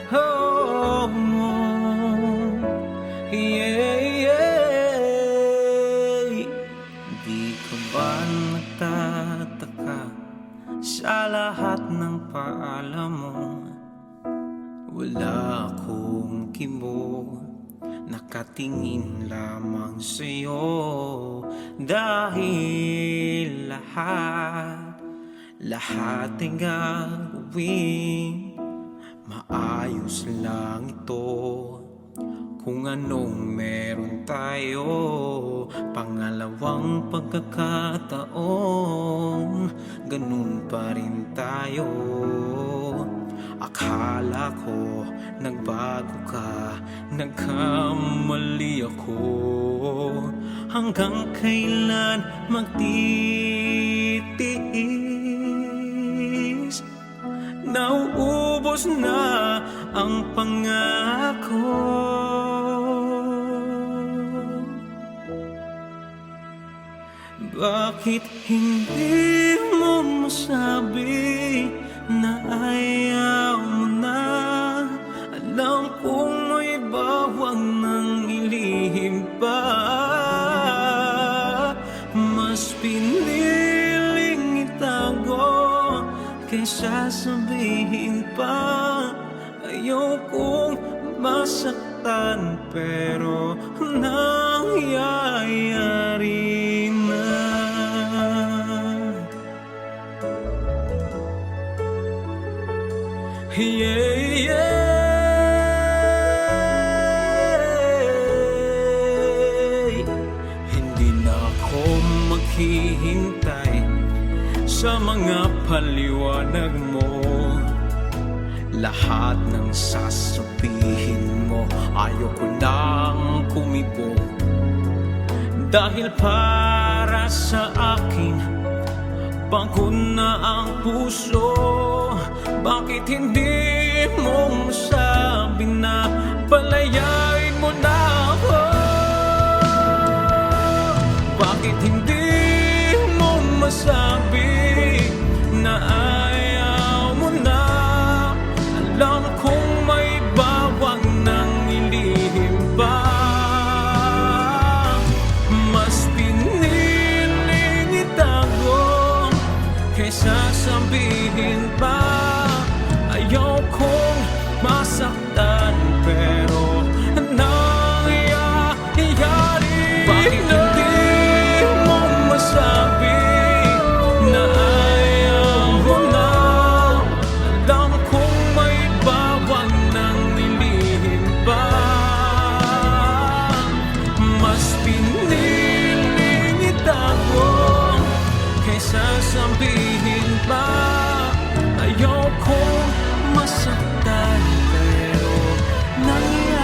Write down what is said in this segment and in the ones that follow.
Oh, yeah, yeah. Di ka ba nagtataka sa lahat ng paalam mo? Wala akong kibo, nakatingin lamang sa'yo. Dahil lahat ay gagawin maayos lang ito. Kung anong meron tayo, pangalawang pagkakataon, ganun pa rin tayo. Akala ko nagbago ka, nagkamali ako. Hanggang kailan magtitiis? Nauubos na ang pangako. Bakit hindi mo masabi na ayaw mo na? Alam kong may bawang nang ilihim pa. Mas piniling itago kaysa sabihin pa. Ayokong masaktan pero nangyayari na. Yeah, yeah. Hindi na ako maghihintay sa mga paliwanag mo. Lahat ng sasabihin mo, ayoko nang kumibo. Dahil para sa akin, pagod na ang puso. Bakit hindi mo masabi na palayain mo na ako? Bakit hindi mo masabi na ayaw mo na? Alam kong may bawang nang ilihim pa. Mas piniling itago kaysa sabihin pa. Ayokong masaktan pero nangyayari. Bakit hindi mo masabi na ayaw mo na? Alam kong may bawang nang nilihim pa. Mas piniling itago kaysa sabihin pa. Ayokong masaktan pero nangyayari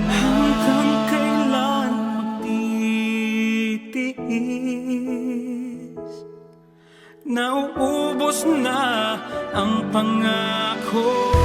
na. Hanggang kailan magtitiis? Nauubos na ang pangako.